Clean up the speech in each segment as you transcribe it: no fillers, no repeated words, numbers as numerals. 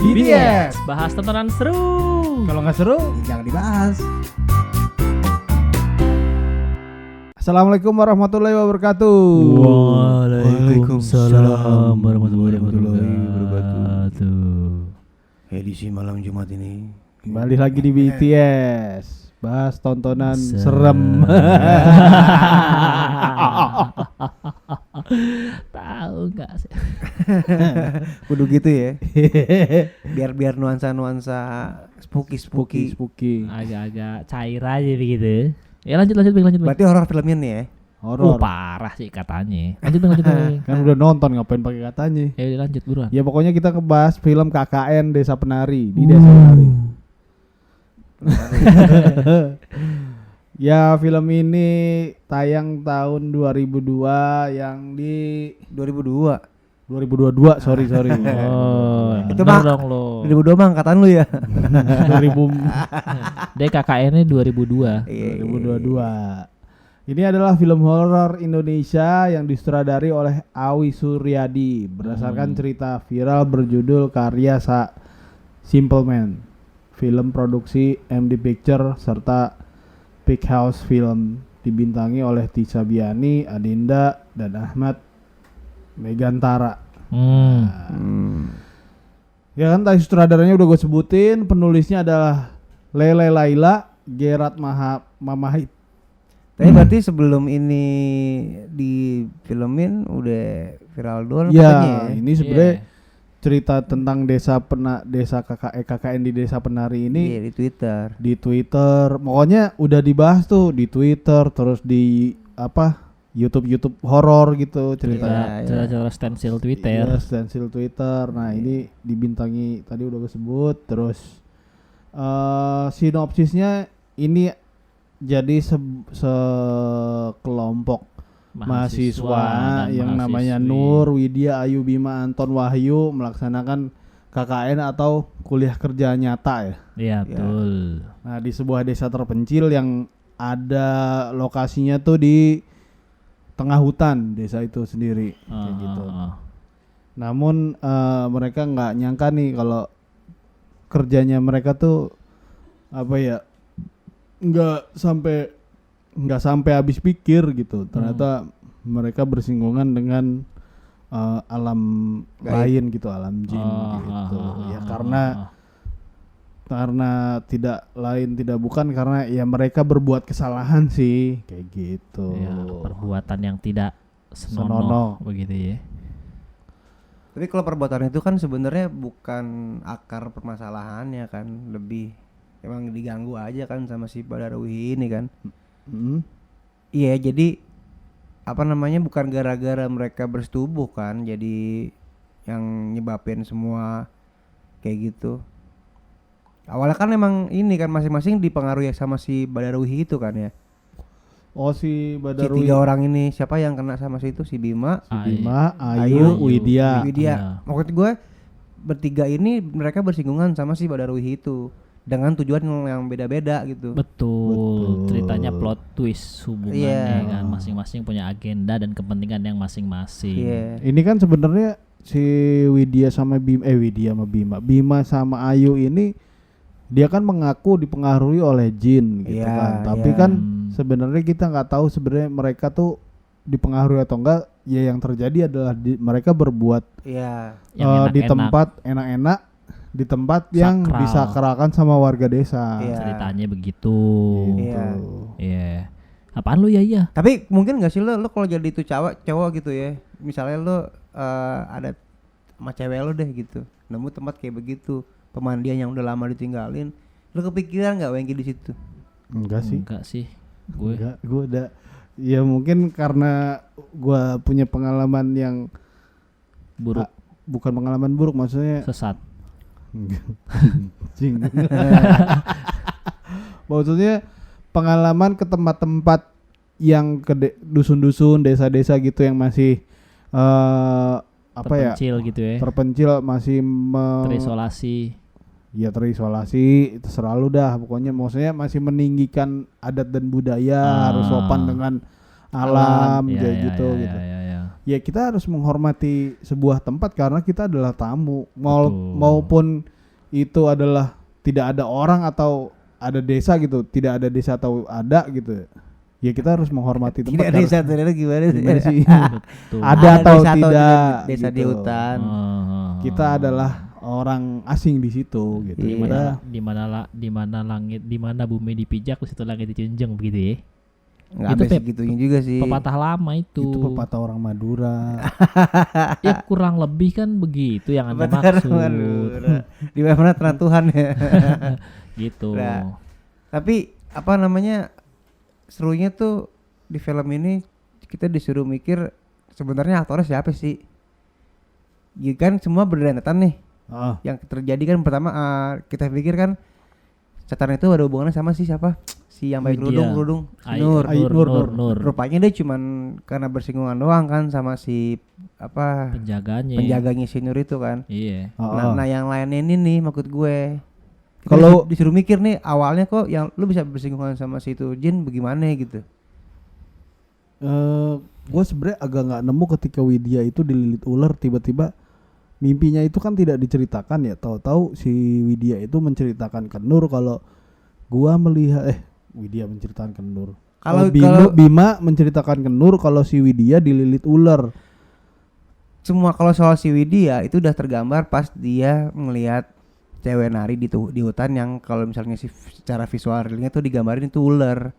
BTS. Bahas tontonan seru. Kalau nggak seru, Jangan dibahas. Assalamualaikum warahmatullahi wabarakatuh. Waalaikumsalam warahmatullahi wabarakatuh. Edisi malam Jumat ini. Kembali lagi di BTS. Bahas tontonan serem. Tahu nggak sih? Kudu gitu ya. Biar nuansa spooky. Spooky. Agak-agak cair aja begitu. Ya lanjut. Bang. Berarti horor filmnya nih ya. Horor. Parah sih katanya. Lanjut Bang. Kan udah nonton, ngapain pakai katanya? Ya lanjut buruan. Ya pokoknya kita ngebahas film KKN Desa Penari di Desa Penari. Ya film ini tayang tahun 2002 yang di 2022 sorry. Oh, Itu bener mah dong lo. 2002 mah angkatan lu ya. 2000 DKKN-nya 2002. 2022. Ini adalah film horor Indonesia yang disutradari oleh Awi Suryadi berdasarkan cerita viral berjudul karya Simple Man. Film produksi MD Picture serta Big House Film dibintangi oleh Tisha Biani, Adinda, dan Ahmad Megantara. Ya kan tadi sutradaranya udah gue sebutin, penulisnya adalah Lele Laila, Gerard Mamahit. Tapi berarti sebelum ini difilmin udah viral dulu Ya, katanya ya. ini sebenarnya cerita tentang KKN di Desa Penari ini Iya, di Twitter. di Twitter. Pokoknya udah dibahas tuh di Twitter, terus di YouTube horor gitu ceritanya. Cerita stensil Twitter. Iya, stensil Twitter. Nah, ini dibintangi tadi udah gue sebut. Terus sinopsisnya ini jadi sekelompok mahasiswa yang namanya Nur, Widya, Ayu, Bima, Anton, Wahyu melaksanakan KKN atau kuliah kerja nyata ya. Iya, betul. Nah, di sebuah desa terpencil yang ada lokasinya tuh di tengah hutan desa itu sendiri kayak gitu. Namun mereka nggak nyangka nih kalau kerjanya mereka tuh nggak sampai habis pikir gitu. Ternyata mereka bersinggungan dengan alam lain gitu, alam jin gitu. Ya karena tidak bukan karena ya mereka berbuat kesalahan sih kayak gitu. Ya, perbuatan yang tidak senonoh begitu ya. Tapi kalau perbuatan itu kan sebenarnya bukan akar permasalahannya kan, lebih emang diganggu aja kan sama si Badarwi ini kan. Iya, jadi bukan gara-gara mereka bersetubuh kan, jadi yang nyebabin semua kayak gitu. Awalnya kan emang ini kan masing-masing dipengaruhi sama si Badarwi itu kan ya. Oh, si Badarwi. Si 3 orang ini siapa yang kena sama si itu? Si Bima, Ayu, Widya. Maksud gue bertiga ini mereka bersinggungan sama si Badarwi itu dengan tujuan yang beda-beda gitu. Betul. Ceritanya plot twist hubungannya kan, masing-masing punya agenda dan kepentingan yang masing-masing. Ini kan sebenarnya si Widya sama Bima sama Ayu ini dia kan mengaku dipengaruhi oleh jin gitu kan. Tapi kan sebenarnya kita nggak tahu sebenarnya mereka tuh dipengaruhi atau enggak. Ya yang terjadi adalah mereka berbuat di tempat enak-enak, di tempat yang disakralkan sama warga desa. Ceritanya begitu. Iya. Apaan lu ya? Tapi mungkin nggak sih lo kalau jadi itu cowok gitu ya. Misalnya lo ada sama cewek lo deh gitu, nemu tempat kayak begitu, pemandian yang udah lama ditinggalin, lo kepikiran nggak Wengki di situ? Enggak sih. Gue udah. Ya mungkin karena gue punya pengalaman yang buruk. Bukan pengalaman buruk, maksudnya Sesat. Maksudnya pengalaman ke tempat-tempat yang ke dusun-dusun, desa-desa gitu yang masih terpencil gitu ya. Terpencil masih terisolasi. Ya terisolasi, terserah lu dah. Pokoknya maksudnya masih meninggikan adat dan budaya, harus sopan dengan alam kayak gitu. ya kita harus menghormati sebuah tempat karena kita adalah tamu. Betul. Maupun itu adalah tidak ada orang atau ada desa gitu, tidak ada desa atau ada gitu. Ya kita harus menghormati tempat. Tidak desa ternyata gimana sih? Betul. Ada atau tidak desa di gitu. hutan. Kita adalah orang asing di situ gitu. Iya. Di mana langit, di mana bumi dipijak, di situ langit dijunjung begitu ya. Enggak Itu ada segitunya juga sih. Pepatah lama itu. Itu pepatah orang Madura. Ya kurang lebih kan begitu yang Anda Benar, maksud. benar. Di mana terang Tuhan ya. Gitu. Nah, tapi apa namanya, serunya tuh di film ini kita disuruh mikir sebenarnya aktornya siapa sih? Ya kan semua berdempetan nih. Yang terjadi kan pertama kita pikir kan setan itu ada hubungannya sama siapa? Si yang pakai kerudung Nur. Rupanya dia cuman karena bersinggungan doang kan sama si apa penjaganya si Nur itu kan. Iya. Nah yang lainnya ini nih maksud gue. Kalau disuruh mikir nih awalnya kok yang lu bisa bersinggungan sama si itu jin bagaimana gitu. Gue sebenarnya agak nggak nemu ketika Widya itu dililit ular tiba-tiba mimpinya itu kan tidak diceritakan ya, tahu-tahu si Widya itu menceritakan ke Nur kalau gua melihat Widya menceritakan ke Nur. Kalau Bima menceritakan ke Nur kalau si Widya dililit ular. Semua kalau soal si Widya itu udah tergambar pas dia ngelihat cewek nari di hutan yang kalau misalnya secara visual realnya tuh digambarin itu ular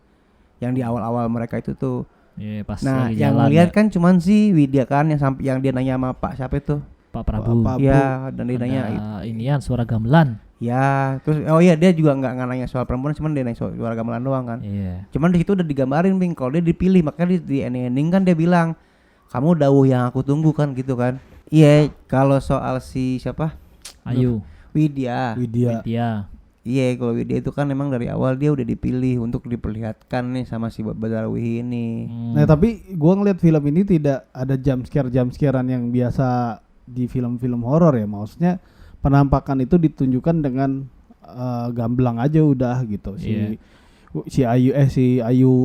yang di awal-awal mereka itu tuh. Yeah, pas nah lagi yang jalan ngelihat ya. kan cuman si Widya kan yang dia nanya sama Pak siapa itu? Pak Prabu. Ya dan dia nanya inian suara gamelan. Ya terus dia juga nggak nanya soal perempuan, cuman dia nanya soal suara gamelan doang kan. Iya. Cuman di situ udah digambarin Bing kalau dia dipilih, makanya di ending kan dia bilang kamu dawuh yang aku tunggu kan gitu kan. Iya kalau soal si siapa? Ayu. Widya. Iya kalau Widya itu kan memang dari awal dia udah dipilih untuk diperlihatkan nih sama si Badarwi ini. Nah tapi gua ngeliat film ini tidak ada jump scarean yang biasa di film-film horor ya, maksudnya penampakan itu ditunjukkan dengan gamblang aja udah gitu. Si Ayu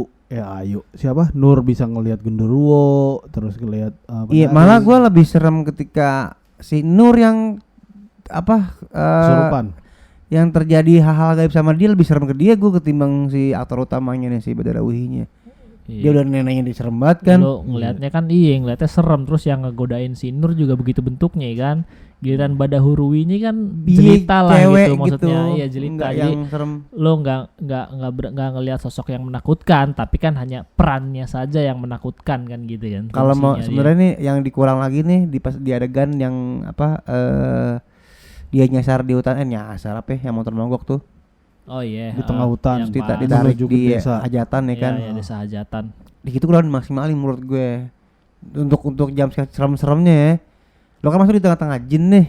siapa? Nur bisa ngelihat genderuwo, terus ngelihat iya malah gua lebih serem ketika si Nur yang kesurupan. Yang terjadi hal-hal gaib sama dia lebih serem ke dia gue ketimbang si aktor utamanya nih si Badarawihinya. Iya. Dia udah neneknya diserem banget kan. Lo ngelihatnya kan ngelihatnya serem, terus yang ngegodain si Nur juga begitu bentuknya kan. Giliran Badahuruwi ini kan jelita lah gitu maksudnya. Iya jelita. Jadi yang serem. Lo nggak ngelihat sosok yang menakutkan, tapi kan hanya perannya saja yang menakutkan kan gitu kan. Kalau mau sebenarnya nih yang dikurang lagi nih di adegan yang dia nyasar di hutan nyasar yang motor mogok tuh. Oh iya. Di tengah hutan ditarik di desa hajatan ya kan. Iya desa hajatan. Di situ kurang maksimalin menurut gue. Untuk jam serem-seremnya ya. Lo kan masuk di tengah-tengah jin nih.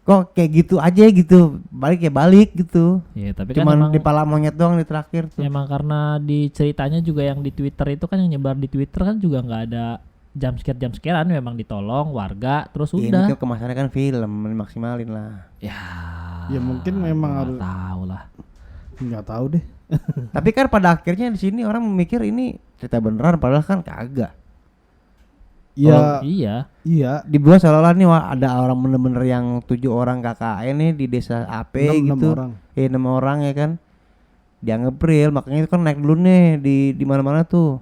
Kok kayak gitu aja gitu. Balik gitu. Iya, tapi cuman kan di pala monyet doang di terakhir tuh. Emang karena di ceritanya juga yang di Twitter itu kan yang nyebar di Twitter kan juga enggak ada jump scarean, memang ditolong warga terus udah. Ini kemasannya kan film maksimalin lah. Ya mungkin memang harus tahu lah. Nggak tahu deh. Tapi kan pada akhirnya di sini orang memikir ini cerita beneran padahal kan kagak. Iya. Dibuat seolah-olah nih ada orang bener-bener yang 7 orang KKN nih di desa AP 6 gitu. 6 orang ya kan. Dianggap real, makanya itu kan naik dulu nih di mana-mana tuh.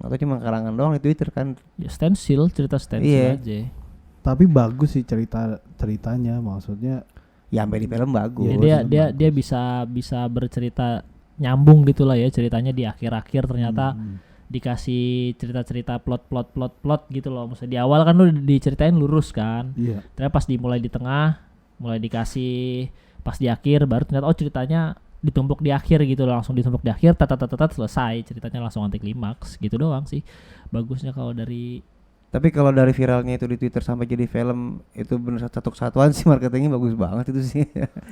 Atau cuma karangan doang di Twitter kan. Ya cerita stensil aja. Tapi bagus sih ceritanya, maksudnya ya sampai di film bagus. Ya, dia bisa bercerita nyambung gitulah ya ceritanya di akhir-akhir ternyata dikasih cerita-cerita plot gitu loh. Maksudnya di awal kan lu diceritain lurus kan. Iya. Ternyata pas mulai di tengah, mulai dikasih pas di akhir baru ternyata ceritanya ditumpuk di akhir gitu, langsung ditumpuk di akhir selesai ceritanya langsung anti klimaks gitu doang sih bagusnya kalau dari. Tapi kalau dari viralnya itu di Twitter sampai jadi film itu bener satu kesatuan sih, marketingnya bagus banget itu sih.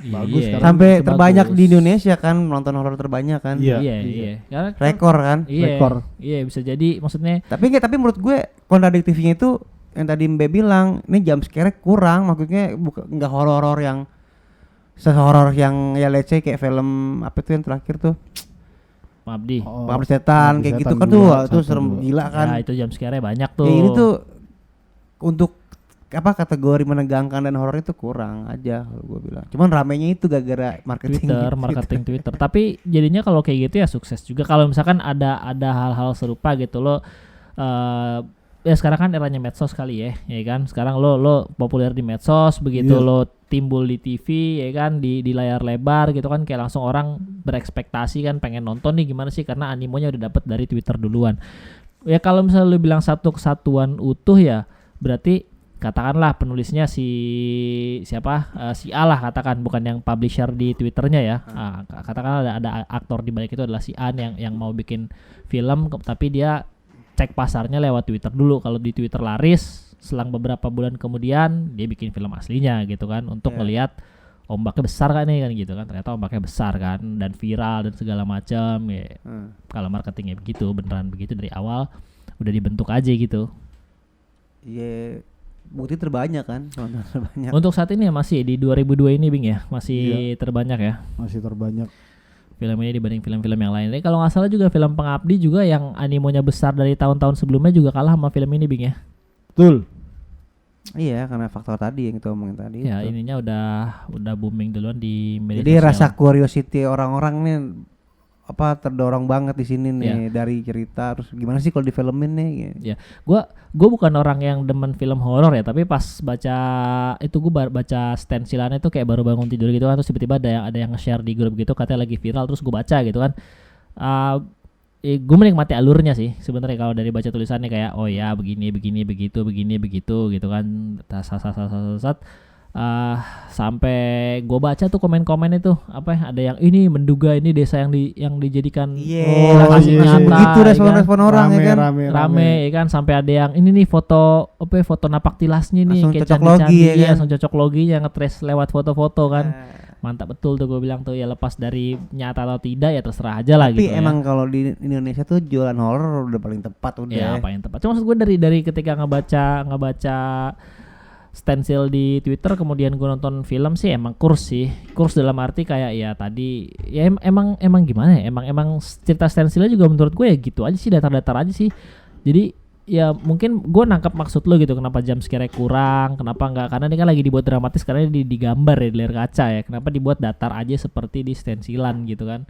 Bagus sampai terbanyak di Indonesia kan, nonton horor terbanyak kan. Iya. Rekor kan. Iya bisa jadi maksudnya. Tapi menurut gue kontradiktifnya itu yang tadi Mbe bilang, ini jump scare kurang, maksudnya nggak horor yang sehoror yang ya let's say kayak film apa tuh yang terakhir tuh Pengabdi. Pengabdi setan kayak gitu kan tuh serem gila kan. Ya itu jump scare-nya banyak tuh. Ya, ini tuh untuk apa kategori menegangkan dan horor itu kurang aja kalau gue bilang. Cuman ramenya itu gara-gara marketing Twitter. Tapi jadinya kalau kayak gitu ya sukses juga. Kalau misalkan ada hal-hal serupa gitu lo ya sekarang kan eranya medsos kali ya kan. Sekarang lo populer di medsos, begitu lo timbul di TV ya kan di layar lebar gitu kan, kayak langsung orang berekspektasi kan pengen nonton nih gimana sih karena animonya udah dapet dari Twitter duluan. Ya kalau misalnya lo bilang satu kesatuan utuh ya berarti katakanlah penulisnya si A lah katakan, bukan yang publisher di Twitternya ya. Katakanlah ada aktor di balik itu adalah si A yang mau bikin film, tapi dia cek pasarnya lewat Twitter dulu. Kalau di Twitter laris, selang beberapa bulan kemudian dia bikin film aslinya gitu kan, untuk ngelihat ombaknya besar kan nih kan gitu kan. Ternyata ombaknya besar kan dan viral dan segala macam ya. Kalau marketingnya begitu, beneran begitu dari awal udah dibentuk aja gitu. Iya. Bukti terbanyak kan, terbanyak. Untuk saat ini ya masih di 2002 ini Bing ya, masih terbanyak ya. Masih terbanyak film ini dibanding film-film yang lain. Kalau nggak salah juga film Pengabdi juga yang animonya besar dari tahun-tahun sebelumnya juga kalah sama film ini Bing ya. Betul. Iya, karena faktor tadi yang kita omongin tadi. Ya itu. ininya udah booming duluan di media Jadi sosial. rasa curiosity orang-orang nih apa terdorong banget di sini nih dari cerita, terus gimana sih kalau difilmin nih gitu. Ya, gua bukan orang yang demen film horor ya, tapi pas baca itu gua baca stensilannya tuh kayak baru bangun tidur gitu kan, terus tiba-tiba ada yang nge-share di grup gitu katanya lagi viral, terus gua baca gitu kan. Gue menikmati alurnya sih sebenarnya kalau dari baca tulisannya, kayak oh ya begini begitu gitu kan. Sampai gue baca tuh komen-komen itu apa ya, ada yang ini menduga ini desa yang dijadikan lokasi nyata. Itu respon-respon orang ya kan. Rame ya kan, sampai ada yang ini nih foto foto napak tilasnya nih langsung kayak cocok logi ya kan. langsung cocok loginya nge-trace lewat foto-foto kan. Mantap betul tuh gue bilang tuh, ya lepas dari nyata atau tidak ya terserah aja lah gitu. Tapi emang kalau di Indonesia tuh jualan horor udah paling tepat udah. Ya paling tepat. Cuma maksud gue dari ketika ngebaca stensil di Twitter kemudian gue nonton film sih emang kurs dalam arti kayak ya tadi ya emang gimana ya, emang cerita stensilnya juga menurut gue ya gitu aja sih, datar-datar aja sih. Jadi ya mungkin gue nangkap maksud lo gitu, kenapa jump scare kurang, kenapa enggak, karena ini kan lagi dibuat dramatis karena digambar ya di layar kaca ya, kenapa dibuat datar aja seperti di stensilan gitu kan.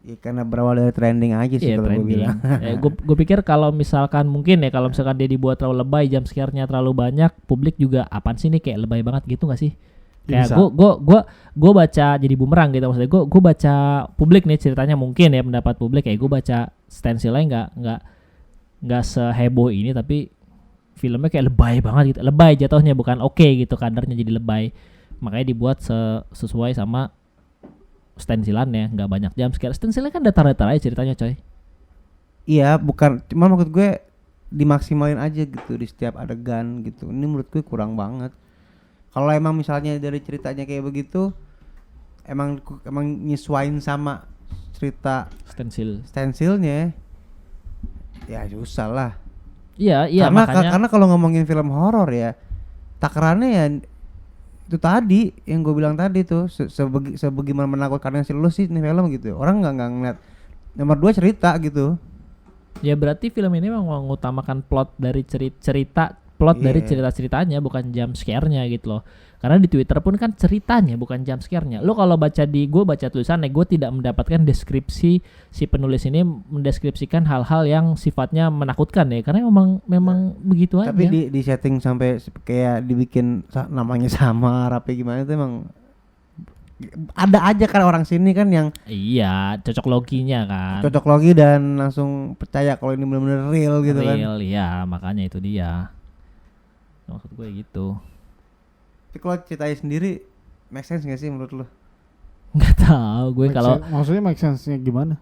Ya karena berawal dari trending aja sih kalau gue bilang. Gue pikir kalau misalkan mungkin ya kalau misalkan dia dibuat terlalu lebay, jump scare-nya terlalu banyak, publik juga apaan sih nih kayak lebay banget gitu nggak sih? Kayak gue baca jadi bumerang gitu, maksudnya gue baca publik nih ceritanya mungkin ya pendapat publik, kayak gue baca stensilnya nggak seheboh ini, tapi filmnya kayak lebay banget gitu, lebay jatuhnya bukan oke gitu, kadarnya jadi lebay, makanya dibuat sesuai sama stensilannya, nggak banyak jump scare. Stensilnya kan datar-datar aja ceritanya coy. Iya, bukan, cuma maksud gue dimaksimalin aja gitu di setiap adegan gitu. Ini menurut gue kurang banget. Kalau emang misalnya dari ceritanya kayak begitu, emang nyesuain sama cerita stensilnya, ya susah lah. Iya karena kalau ngomongin film horor ya, takarannya ya itu tadi yang gue bilang tadi tuh, sebagaimana menakutkannya sih lu sih nih film gitu. Orang nggak ngeliat. Nomor 2 cerita gitu. Ya berarti film ini memang mengutamakan plot dari cerita-ceritanya, bukan jump scare-nya gitu loh. Karena di Twitter pun kan ceritanya bukan jump scare-nya. Lo kalau gue baca tulisannya, gue tidak mendapatkan deskripsi si penulis ini mendeskripsikan hal-hal yang sifatnya menakutkan ya. Karena memang begitu aja. Tapi di setting sampai kayak dibikin namanya sama rapi gimana itu emang ada aja kan orang sini kan yang iya cocok loginya kan. Cocok logi dan langsung percaya kalau ini benar-benar real gitu kan. Real ya, makanya itu dia. Maksud gue gitu. Tapi kalau ceritain sendiri make sense gak sih menurut lo? Nggak tahu gue kalau maksudnya make sense-nya gimana?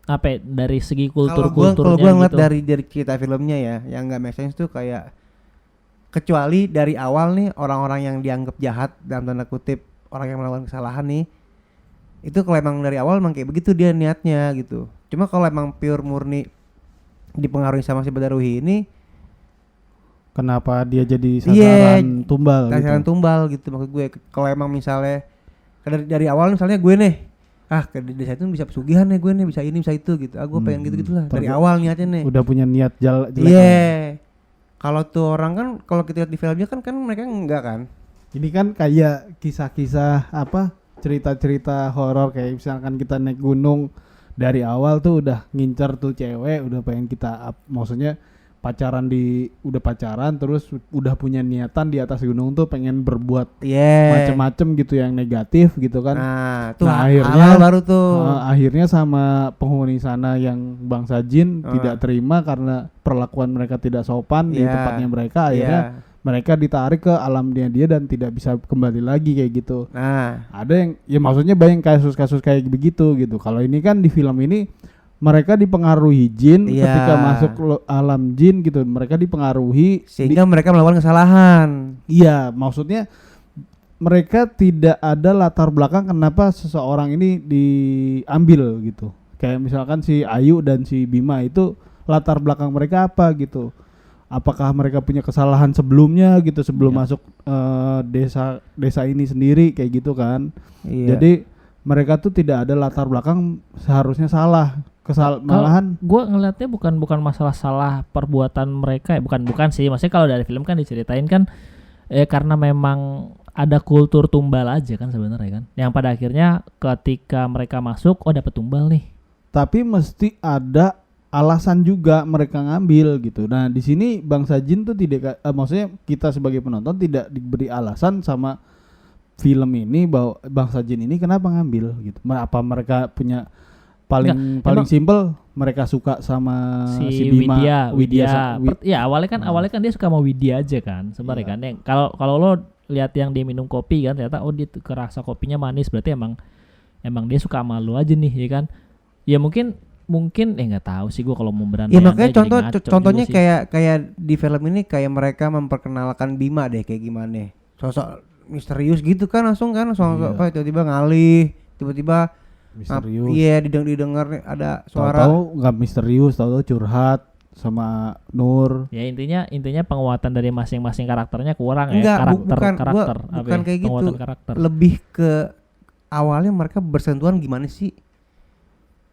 Apa dari segi kulturnya kalau gue ngeliat gitu. dari cerita filmnya ya, yang nggak make sense tuh kayak kecuali dari awal nih orang-orang yang dianggap jahat dalam tanda kutip, orang yang melakukan kesalahan nih, itu kalau emang dari awal emang kayak begitu dia niatnya gitu. Cuma kalau emang pure murni dipengaruhi sama si Badarudin ini, kenapa dia jadi sasaran tumbal? Sasaran tumbal gitu maksud gue. Kalau emang misalnya dari awal misalnya gue nih ke desa itu bisa pesugihan nih gue nih, bisa ini bisa itu gitu. Gue pengen gitu-gitulah dari awal niatnya nih. Udah punya niat jelek. Iya. Kalau tuh orang kan kalau kita lihat di filmnya kan mereka enggak kan. Ini kan kayak kisah-kisah apa, cerita-cerita horor kayak misalkan kita naik gunung dari awal tuh udah ngincer tuh cewek, udah pengen kita maksudnya udah pacaran terus udah punya niatan di atas gunung tuh pengen berbuat macem-macem gitu yang negatif gitu kan. Nah akhirnya baru tuh akhirnya sama penghuni sana yang bangsa jin tidak terima karena perlakuan mereka tidak sopan di tempatnya mereka, akhirnya mereka ditarik ke alamnya dia dan tidak bisa kembali lagi kayak gitu. Nah, ada yang ya maksudnya banyak kasus-kasus kayak begitu gitu. Kalau ini kan di film ini mereka dipengaruhi jin ketika masuk alam jin gitu. Mereka dipengaruhi sehingga mereka melakukan kesalahan. Iya, maksudnya mereka tidak ada latar belakang kenapa seseorang ini diambil gitu. Kayak misalkan si Ayu dan si Bima itu latar belakang mereka apa gitu. Apakah mereka punya kesalahan sebelumnya gitu sebelum masuk desa ini sendiri kayak gitu kan. Jadi mereka tuh tidak ada latar belakang seharusnya salah. Malahan gue ngelihatnya bukan masalah salah perbuatan mereka ya, bukan sih. Maksudnya kalau dari film kan diceritain kan karena memang ada kultur tumbal aja kan sebenarnya kan. Yang pada akhirnya ketika mereka masuk dapat tumbal nih. Tapi mesti ada alasan juga mereka ngambil gitu. Nah di sini bangsa jin tuh tidak, maksudnya kita sebagai penonton tidak diberi alasan sama film ini bahwa bangsa jin ini kenapa ngambil gitu. Apa mereka punya paling simpel mereka suka sama si Bima, Widya. Ya awalnya kan dia suka sama Widya aja kan sebenarnya kan. Kalau lo lihat yang dia minum kopi kan ternyata dia kerasa kopinya manis, berarti emang dia suka sama lo aja nih ya kan. Ya mungkin nggak tahu sih gue kalau mau berani. Ya makanya contohnya kayak di film ini kayak mereka memperkenalkan Bima deh kayak gimana. Sosok misterius gitu kan langsung apa tiba-tiba ngalih, tiba-tiba misterius. Iya didengar ada suara. Tahu nggak misterius, tahu curhat sama Nur. Ya intinya penguatan dari masing-masing karakternya kurang. Karakter. Bukan kayak gitu. Karakter. Lebih ke awalnya mereka bersentuhan gimana sih?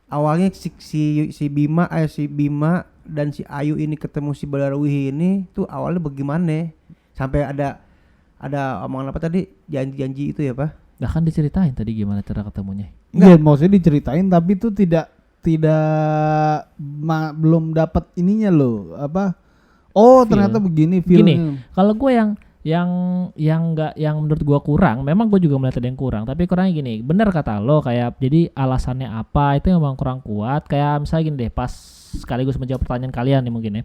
Awalnya si Bima dan si Ayu ini ketemu si Badarwi ini tuh awalnya bagaimana? Sampai ada omongan apa tadi? Janji-janji itu ya, Pak? Nah kan diceritain tadi gimana cara ketemunya. Iya, maksudnya diceritain tapi itu tidak belum dapat ininya loh. Apa? Ternyata begini filmnya. Gini, kalau gue yang menurut gua kurang, memang gue juga melihat ada yang kurang, tapi kurangnya gini, bener kata lo kayak jadi alasannya apa itu memang kurang kuat. Kayak misalnya gini deh, pas sekaligus menjawab pertanyaan kalian nih mungkin ya,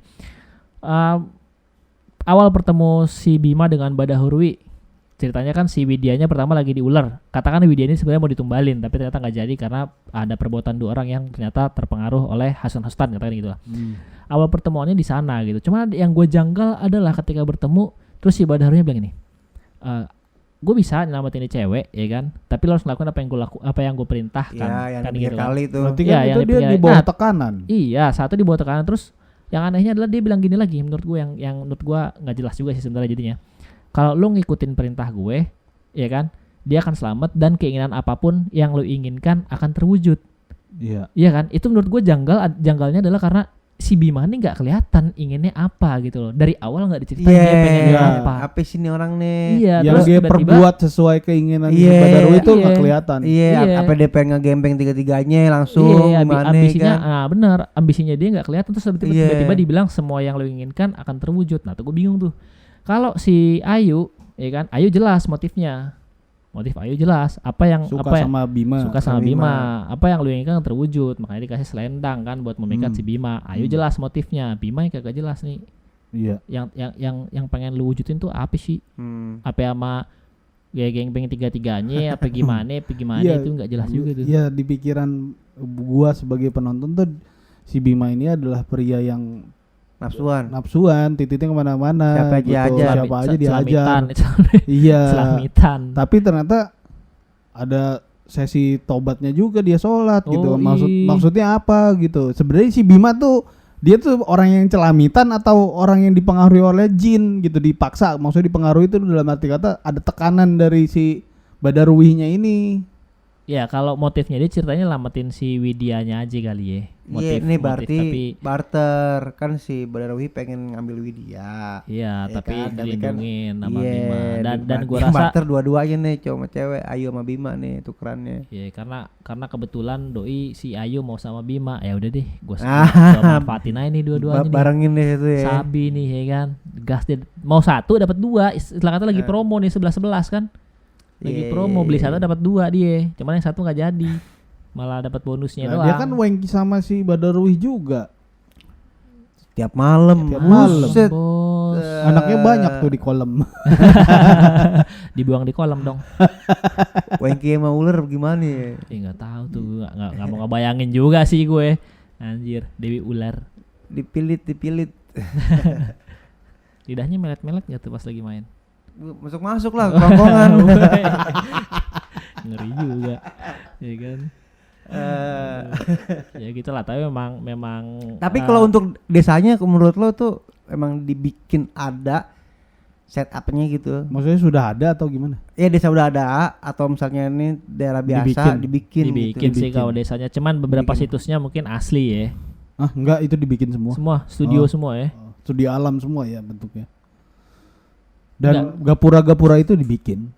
awal bertemu si Bima dengan Badahurwi, ceritanya kan si Widyanya pertama lagi di ular, katakan Widya ini sebenarnya mau ditumbalin tapi ternyata nggak jadi karena ada perbuatan dua orang yang ternyata terpengaruh oleh hasutan katakan gitu lah. Awal pertemuannya di sana gitu, cuma yang gue janggal adalah ketika bertemu terus si Badarnya bilang gini, gue bisa nyelamatin ini cewek ya kan, tapi lo harus ngelakuin apa yang gue perintahkan. Ya, kan gitu kali tuh. Berarti kan itu dia di bawah tekanan. Iya, satu di bawah tekanan. Terus yang anehnya adalah dia bilang gini lagi, menurut gue yang menurut gue nggak jelas juga sih sebenarnya jadinya. Kalau lo ngikutin perintah gue, ya kan, dia akan selamat dan keinginan apapun yang lo inginkan akan terwujud. Iya. Iya kan? Itu menurut gue janggalnya adalah karena si Bima ini nggak kelihatan inginnya apa gitu loh. Dari awal nggak diceritain dia pengen apa. Apa sih ini orang nih? Iya, yang dia perbuat sesuai keinginan Badarwi itu nggak kelihatan. Iya, apa dia pengen ngegembeng tiga-tiganya langsung gimana ambisinya, kan? Benar, ambisinya dia nggak kelihatan terus tiba-tiba dibilang semua yang lo inginkan akan terwujud. Nah, tuh gue bingung tuh. Kalau si Ayu, ya kan? Ayu jelas motifnya. Motif Ayu jelas, suka sama Bima. Apa yang lu inginkan terwujud, makanya dikasih selendang kan buat memikat si Bima. Ayu jelas motifnya, Bima yang kagak jelas nih. Iya. Yang pengen lu wujudin tuh apa sih? Apa sama geng pengen tiga-tiganya apa gimana itu nggak jelas juga tuh. Iya, di pikiran gua sebagai penonton tuh si Bima ini adalah pria yang nafsuan, titiknya kemana-mana. Siapa aja diajar. Iya. Selamitan. Tapi ternyata ada sesi tobatnya juga, dia sholat gitu. Maksudnya apa gitu? Sebenarnya si Bima tuh dia tuh orang yang celamitan atau orang yang dipengaruhi oleh jin gitu, dipaksa. Maksudnya dipengaruhi itu dalam arti kata ada tekanan dari si Badarwinya ini. Ya kalau motifnya dia ceritanya lamatin si Widianya aja kali ya. Iya, ini berarti tapi barter kan si Badarwi pengen ngambil Widya. iya, Ya tapi kan, tapi dilindungin sama iya, Bima. Dan di- gua di rasa barter dua-duanya nih, cowok sama cewek, Ayu sama Bima nih tukerannya. ya karena kebetulan doi si Ayu mau sama Bima. Ya udah deh, gua manfaatin aja nih dua-duanya nih. Barengin deh itu ya. Sabi nih ya kan. Gas dia mau satu dapat dua. Istilah kata lagi promo nih 11-11 kan. Lagi Iya, promo iya, beli iya. satu dapat dua dia. Cuman yang satu nggak jadi. Malah dapat bonusnya Nah, doang. dia kan Wengki sama si Badarwi juga. Tiap malam. Tiap malam. Buset. Bos. Anaknya banyak tuh di kolam. Dibuang di kolam dong. Wengki sama ular gimana ya? Nggak tahu tuh, nggak mau ngebayangin juga sih gue. Anjir, Dewi ular. Dipilit. Lidahnya melet-melet nggak tuh pas lagi main? Masuk lah kerongkongan. Ngeri juga, ya kan? Ya gitulah. Tapi memang. Tapi kalau untuk desanya menurut lo tuh emang dibikin ada setupnya gitu. Maksudnya sudah ada atau gimana? Ya desa udah ada atau misalnya ini daerah biasa dibikin dibikin gitu. sih kalau desanya. Cuman beberapa Dibikin. situsnya mungkin asli ya. Ah, enggak, itu dibikin semua. Semua studio Oh. semua ya. Studi alam semua ya bentuknya. Dan gapura-gapura itu dibikin.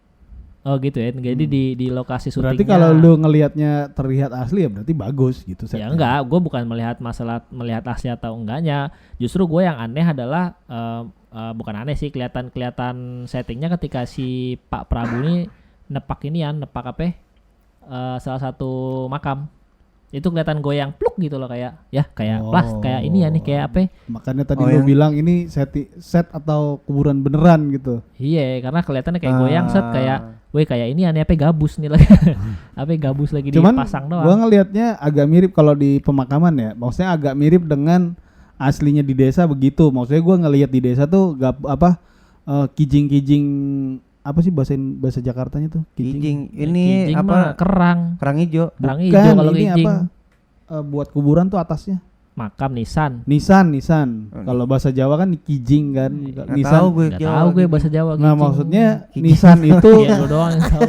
Oh gitu ya. Jadi di lokasi syutingnya. Berarti kalau lu ngelihatnya terlihat asli ya berarti bagus gitu. Ya setnya. enggak, gue bukan melihat melihat asli atau enggaknya. Justru gue yang aneh adalah bukan aneh sih, kelihatan settingnya ketika si Pak Prabu ini nepak apa? Salah satu makam. Itu kelihatan goyang pluk gitu loh kayak plas kayak ini ya nih kayak apa? Makanya tadi Oh, lu yang- bilang ini set atau kuburan beneran gitu. Iya, karena kelihatannya kayak goyang set kayak, weh kayak ini aneh apa gabus nih lagi. Apa gabus lagi Cuman dipasang doang. gua ngelihatnya agak mirip kalau di pemakaman ya. Maksudnya agak mirip dengan aslinya di desa begitu. Maksudnya gua ngelihat di desa tuh kijing-kijing apa sih bahasa Jakartanya tuh? Kijing. Ya, Ini kijing mah apa? kerang Hijau. hijau Bukan, kalau ini kijing. buat kuburan tuh atasnya. Makam nisan. Nisan. Kalau bahasa Jawa kan kijing kan. Nggak Nisan. tahu gue. Nggak Jawa tahu gue gitu. bahasa Jawa. Nah, kijing. maksudnya Kijing. nisan itu Iya lu doang yang tahu.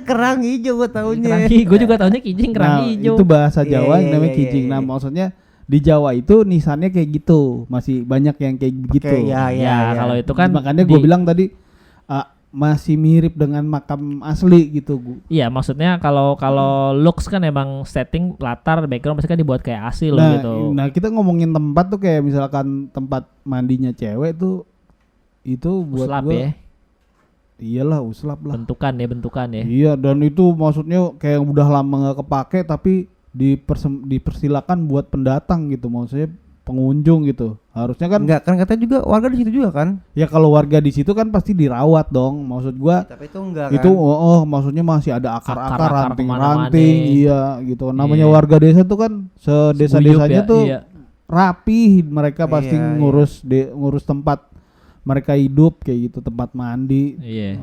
Kerang hijau gue taunya. Gue juga taunya kijing kerang nah, hijau. itu bahasa Iya, Jawa iya, yang namanya iya, kijing. iya. Nah, maksudnya di Jawa itu nisannya kayak gitu. Masih banyak yang kayak begitu. Oke, ya, Ya, kalau itu kan makanya gue bilang tadi masih mirip dengan makam asli gitu. Iya, maksudnya kalau looks kan emang setting latar background pasti kan dibuat kayak asli loh Nah, gitu. nah kita ngomongin tempat tuh kayak misalkan tempat mandinya cewek tuh itu buat Uslap gua, ya, iyalah uslap lah. bentukan ya. Iya, dan itu maksudnya kayak udah lama nggak kepake tapi dipersilakan buat pendatang gitu, maksudnya pengunjung gitu. Harusnya kan Enggak kan katanya juga warga di situ juga kan? ya kalau warga di situ kan pasti dirawat dong. Maksud gua Tapi itu enggak itu kan? maksudnya masih ada akar-akar, Akar-akar ranting-ranting, kemana-mana. iya gitu. Namanya Iya. warga desa tuh kan sedesa-desanya Guyup ya, tuh iya. rapih, mereka pasti Iya, ngurus tempat mereka hidup kayak gitu, tempat mandi. Iya.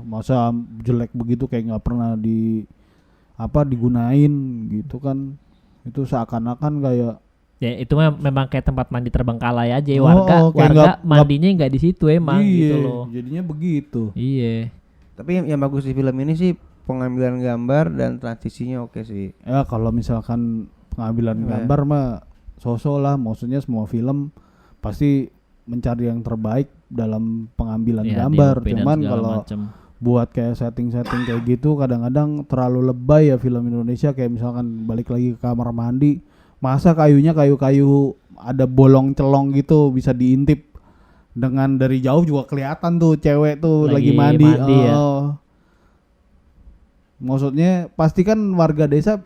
Masa jelek begitu kayak nggak pernah digunain gitu kan. Itu seakan-akan kayak Ya itu memang kayak tempat mandi terbengkalai aja ya. Oh, warga kayak warga mandinya nggak di situ emang gitu iya, loh. jadinya begitu. Iya. Tapi yang bagus di film ini sih pengambilan gambar dan transisinya oke sih. Ya kalau misalkan pengambilan Iya. gambar mah sosok lah, maksudnya semua film pasti mencari yang terbaik dalam pengambilan Iya, gambar. DOP dan Cuman segala kalau macem. buat kayak setting-setting kayak gitu kadang-kadang terlalu lebay ya film Indonesia. Kayak misalkan balik lagi ke kamar mandi, masa kayunya kayu-kayu ada bolong celong gitu bisa diintip dengan dari jauh juga kelihatan tuh cewek tuh lagi mandi. ya. Maksudnya pasti kan warga desa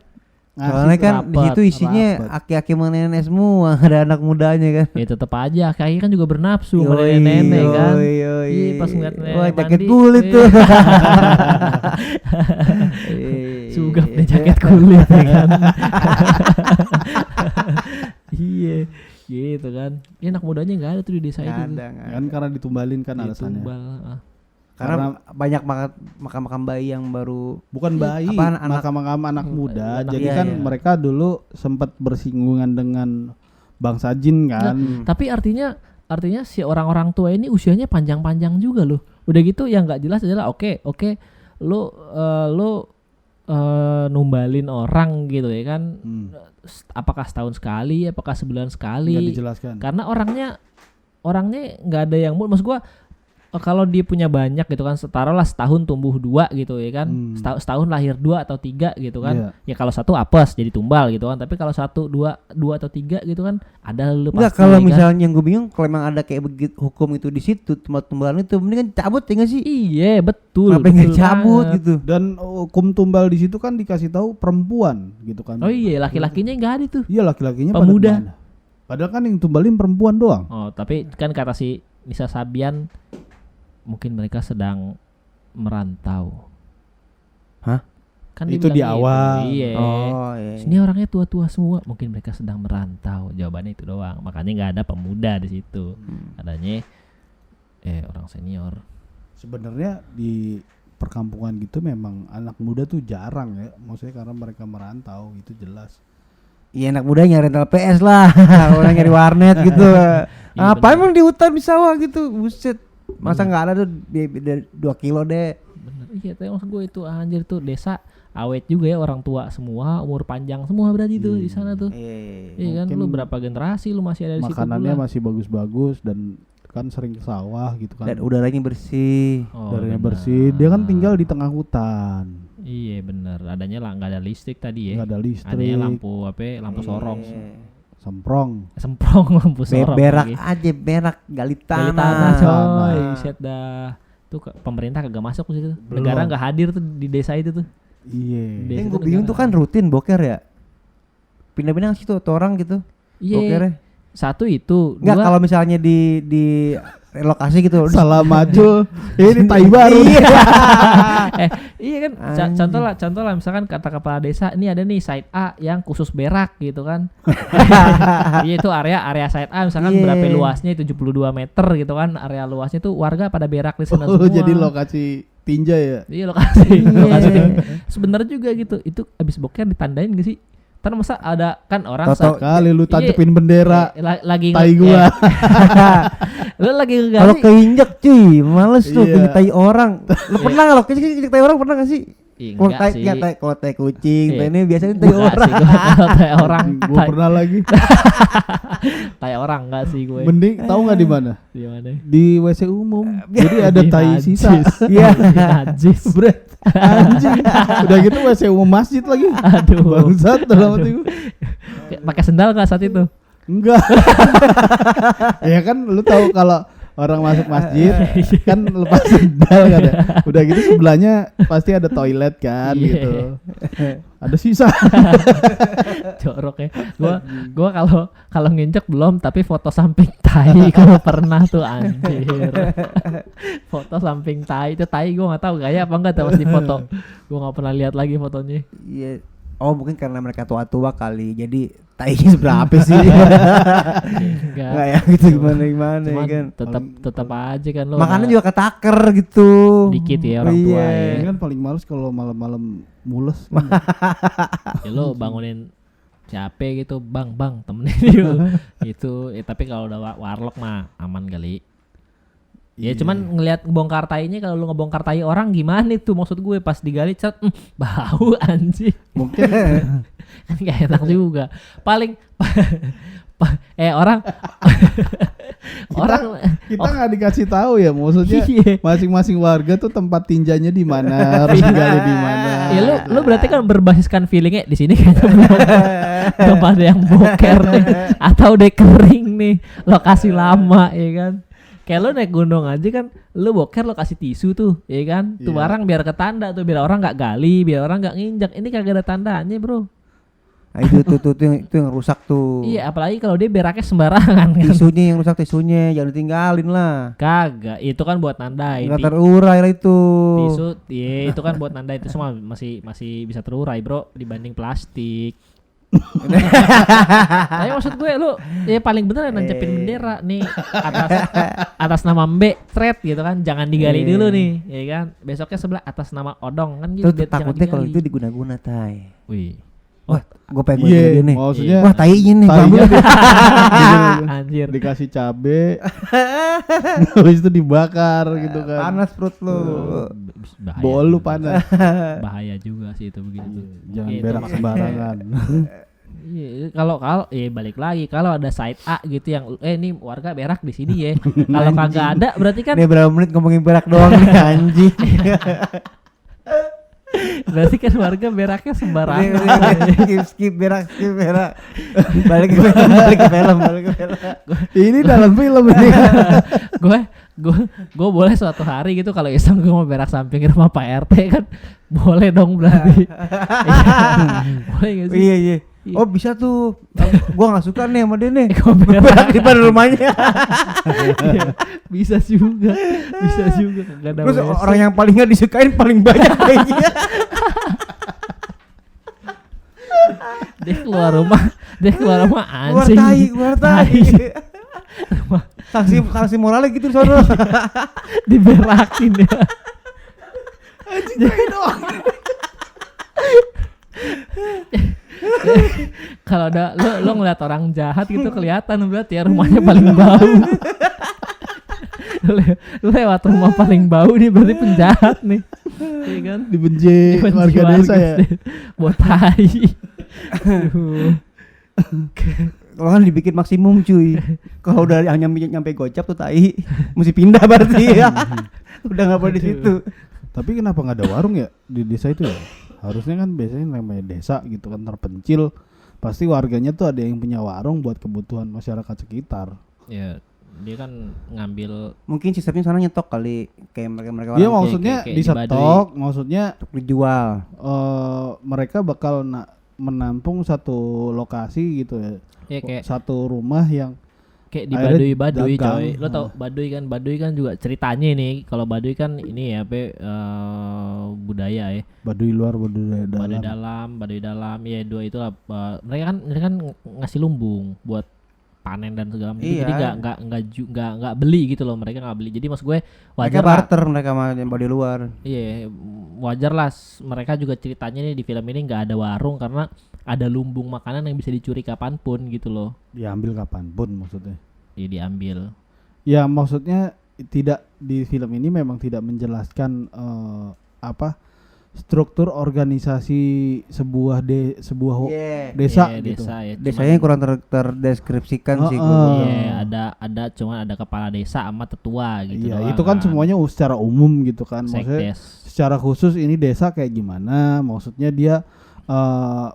Soalnya kan di situ rapat, isinya aki-aki sama nenek semua, ada anak mudanya kan. Ya tetap aja kayaknya kan juga bernafsu sama Yoi, nenek kan. yoi. Iya pas ngeliat nenek Wah, mandi. jaket kulit iya. tuh. Sugap nih jaket kulit ya kan. Iya gitu kan. Ini anak mudanya nggak ada tuh di desa itu. Nggak tuh. ada, nggak kan ada. karena ditumbalin kan alasannya. Ditumbal, Karena banyak makam-makam bayi yang baru Bukan bayi, Apaan, anak- makam-makam anak muda. anak- Jadi iya, kan iya. mereka dulu sempat bersinggungan dengan bangsa jin kan. Tapi artinya si orang-orang tua ini usianya panjang-panjang juga loh. Udah gitu yang nggak jelas adalah oke, lu numbalin orang gitu ya kan. Hmm. Apakah setahun sekali, apakah sebulan Nggak sekali? dijelaskan. Karena orangnya nggak ada yang maksud gua kalau dia punya banyak gitu kan, taruhlah setahun tumbuh 2 gitu ya kan, setahun lahir 2 atau 3 gitu kan. Ya kalau satu apes jadi tumbal gitu kan, tapi kalau 1, 2 atau 3 gitu kan ada lu pasti. Enggak, kalau ya kan? misalnya yang gue bingung kalau emang ada kayak begitu hukum itu di situ tumbalan itu mendingan cabut ya nggak sih? Iya betul. Ngapain nggak betul cabut banget. gitu? Dan hukum tumbal di situ kan dikasih tahu perempuan gitu kan. Oh iya, laki-lakinya nggak ada tuh. Iya, laki-lakinya pada Pemuda. kemana? Padahal kan yang tumbalin perempuan doang. Oh tapi kan kata si Nisa Sabian mungkin mereka sedang merantau. Hah? Kan Itu dia bilang di gitu. awal. Iya. Oh iya. Sini orangnya tua-tua semua, mungkin mereka sedang merantau. Jawabannya itu doang. Makanya nggak ada pemuda di situ. Adanya orang senior. Sebenarnya di perkampungan gitu memang anak muda tuh jarang ya. Maksudnya karena mereka merantau, itu jelas. Iya, anak muda nyari rental PS lah. Orang nyari warnet gitu. Apa bener. emang di hutan di sawah gitu? Buset. Masa nggak ada tuh di 2 kilo deh. Bener. Iya, tapi maksud gue itu anjir tuh desa awet juga ya, orang tua semua, umur panjang semua berarti tuh di sana tuh. Iya kan, Mungkin lu berapa generasi lu masih ada di situ makanannya pula. masih bagus-bagus dan kan sering ke sawah gitu kan. Dan udaranya bersih. Oh, Udaranya bener. bersih. Dia kan tinggal di tengah hutan. Iya bener, adanya lah nggak ada listrik tadi ya. Nggak ada listrik. Adanya lampu sorong. Semprong. Semprong lampu sorong. Berak lagi. aja, berak gali Gali tanah. tanah coy, Tanah. set dah. Tuh pemerintah kagak masuk ke situ. Belum. Negara nggak hadir tuh di desa itu tuh. Iya. Desa Yang itu gue bingung tuh kan rutin boker ya. Pindah-pindah situ tuh orang gitu. Iya. Bokernya. Satu itu, Enggak, dua kalau misalnya di relokasi gitu. Salah maju. Ini tai baru. iya kan Anjing. contoh lah misalkan kata kepala desa ini ada nih site A yang khusus berak gitu kan. Iya itu area site A misalkan Iya. berapa luasnya 72 meter gitu kan, area luasnya tuh warga pada berak di sana Oh, semua. jadi lokasi tinja ya. Iya lokasi Iya. sebenarnya juga gitu. Itu abis boker ditandain gak sih? Ntar masa ada kan orang Toto. Kali lu Iya. tancapin bendera. lagi Tai gua. lu lagi Kalau ngegali. keinjek cuy, males tuh Iya. keinjek tai orang. Lu pernah enggak lo keinjek tai orang pernah enggak sih? Ih, Kalau enggak tai sih. enggak tai, kalau tai kucing, Iya. tai ini biasanya tai Enggak orang. sih, gua kalau tai orang, Gua pernah lagi. tai orang enggak sih gue. Mending tahu nggak di mana? Di mana? Di WC umum. Jadi ada Di tai najis. sisa. Iya. Di najis. Bret. Anjing. Udah gitu WC umum masjid lagi. Aduh. Bangsat dalam hati gua. Pakai sendal enggak saat itu? Enggak. Ya kan lu tahu kalau orang masuk masjid kan lepas sendal kan ya. Udah gitu sebelahnya pasti ada toilet kan Iya. gitu. Ada sisa. Jorok ya. Gua kalau nginjek belum, tapi foto samping tai gua pernah tuh anjir. Foto samping tai itu tai gua enggak tahu gaya apa enggak tuh pas di foto. Gua enggak pernah lihat lagi fotonya. Iya. Oh, mungkin karena mereka tua-tua kali. Jadi tainya seberapa sih? Enggak. Enggak ya gitu gimana Cuman kan. tetap aja kan lo. Makanan juga ketaker gitu. Dikit ya orang tua Iya. ya. Ini kan paling males kalau malam-malam mules. Ya lo bangunin siapa gitu, bang temenin yuk. Itu tapi kalau udah warlock mah aman kali. Ya Iya. cuman ngelihat ngebongkar tainya, kalau lu ngebongkar tai orang gimana itu maksud gue pas digali cet bau anjing. Mungkin Kan gak enak juga. Paling orang kita nggak dikasih tahu ya, maksudnya Iya. masing-masing warga tuh tempat tinjanya di mana, harus gali di mana. Ya lu berarti kan berbasiskan feelingnya di sini kayaknya belum ada yang boker nih atau udah kering nih, lokasi lama ya kan. Kayak lu naik gunung aja kan, lu boker lo kasih tisu tuh, ya kan? Tuh Iya. barang biar ketanda tuh, biar orang nggak gali, biar orang nggak nginjak. Ini kagak ada tandanya, bro. Nah, itu yang rusak tuh. Iya, apalagi kalau dia beraknya sembarangan kan. Tisunya yang rusak, tisunya jangan ditinggalin lah. Kagak, itu kan buat nandain. Nggak terurai lah itu. Tisu, iya itu kan buat nandain, itu semua masih bisa terurai, bro, dibanding plastik. Tapi maksud gue lu ya paling bener nancepin bendera nih atas nama Mbe thread gitu kan, jangan digali dulu nih, ya kan. Besoknya sebelah atas nama Odong kan gitu. Tuh biar jangan takutnya kalau digali. itu diguna-guna, Tai. Wih, Wah, gue pengen Iya, gini nih. maksudnya Wah, tainya nih. gua ambil. Anjir. dikasih cabe, habis itu dibakar gitu kan. Panas perut lu. Bahaya Bol lu juga. panas. Bahaya juga sih itu begitu. Jangan Gitu. berak sembarangan. Iya, kalau balik lagi kalau ada side A gitu yang ini warga berak di sini ya. Kalau kagak ada berarti kan Nih berapa menit ngomongin berak doang nih anjing. berarti kan warga beraknya sembarangan. skip berak. Balik ke film. Ini dalam film ini. gue boleh suatu hari gitu kalau iseng gue mau berak samping rumah Pak RT kan boleh dong berarti. Boleh gak sih? Iya. Oh bisa tuh. Gua nggak suka nih sama dia nih. Gua Berak di depan rumahnya. Bisa juga nggak ada Terus WC. orang yang paling nggak disukain paling banyak kayaknya. dia keluar rumah anjing. Keluar tai. Sanksi moralnya gitu sono. Diberakin ya. Kalau ada lo ngeliat orang jahat gitu kelihatan berarti ya rumahnya paling bau. Lo lewat rumah paling bau nih berarti penjahat nih. Iya kan? Dibenci warga desa ya. Botai. Aduh. Kalau kan dibikin maksimum cuy. Kalau udah nyampe gocap tuh tai, mesti pindah berarti ya. Udah nggak boleh di situ. Tapi kenapa nggak ada warung ya di desa itu ya? Harusnya kan biasanya namanya desa gitu kan terpencil. Pasti warganya tuh ada yang punya warung buat kebutuhan masyarakat sekitar. Ya, dia kan ngambil Mungkin sistemnya sana nyetok kali kayak mereka Iya orang maksudnya kayak di di Baduy. stok, maksudnya untuk dijual. mereka bakal menampung satu lokasi gitu ya. ya kayak Satu rumah yang di akhirnya Baduy dagang. coy. Lo tau Baduy kan juga ceritanya nih. Kalau Baduy kan ini ya budaya ya. Baduy luar, Baduy Baduy dalam ya dua itulah mereka kan ngasih lumbung buat panen dan segala macam. Iya. Jadi nggak beli gitu loh, mereka nggak beli. Jadi maksud gue Mereka wajar lah. barter mereka sama yang di luar. Iya, wajar lah mereka juga ceritanya nih di film ini nggak ada warung karena ada lumbung makanan yang bisa dicuri kapanpun gitu loh. diambil kapanpun maksudnya. Jadi diambil. Ya maksudnya tidak di film ini memang tidak menjelaskan struktur organisasi sebuah desa Yeah. Iya, gitu. desa ya. Desanya kurang terdeskripsikan sih Heeh. gua. Iya, ada cuman ada kepala desa sama tetua gitu Iya, doang itu kan semuanya secara umum gitu kan. Maksudnya sekdes. secara khusus ini desa kayak gimana? Maksudnya dia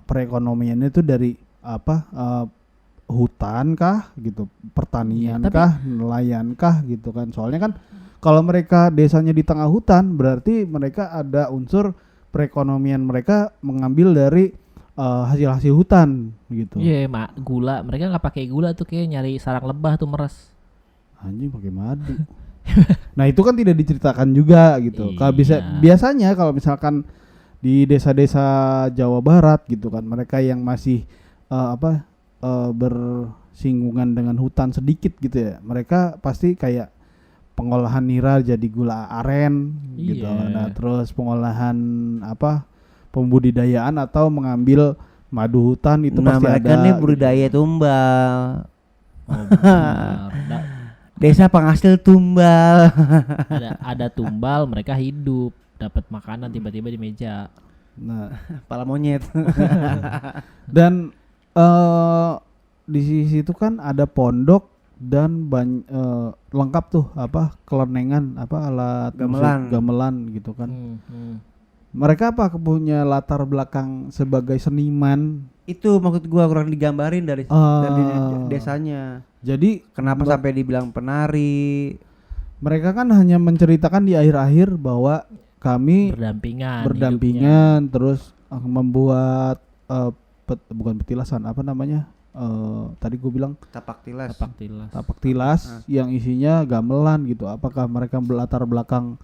perekonomiannya itu dari hutan kah gitu, pertanian Iya, tapi- kah, nelayan kah gitu kan. Soalnya kan kalau mereka desanya di tengah hutan berarti mereka ada unsur perekonomian mereka mengambil dari hasil-hasil hutan gitu. Iya, gula. Mereka nggak pakai gula tuh kayak nyari sarang lebah tuh meres. Anjing pakai madu. Nah, itu kan tidak diceritakan juga gitu. Kalau Iya. biasanya kalau misalkan di desa-desa Jawa Barat gitu kan, mereka yang masih bersinggungan dengan hutan sedikit gitu ya. Mereka pasti kayak pengolahan nira jadi gula aren gitu. Iya. Nah, terus pengolahan pembudidayaan atau mengambil madu hutan itu Nah, pasti mereka ada. nih gitu. budidaya tumbal. Oh, benar. Desa penghasil tumbal. ada tumbal, mereka hidup, dapat makanan tiba-tiba di meja. Nah, Kepala monyet. dan di situ kan ada pondok dan lengkap tuh kelenengan alat musik, gamelan gitu kan. Mereka punya latar belakang sebagai seniman. Itu maksud gua kurang digambarin dari desanya. Jadi Kenapa sampai dibilang penari? mereka kan hanya menceritakan di akhir-akhir bahwa kami berdampingan terus membuat bukan petilasan tadi gue bilang Tapak tilas. tapak tilas yang isinya gamelan gitu. Apakah mereka berlatar belakang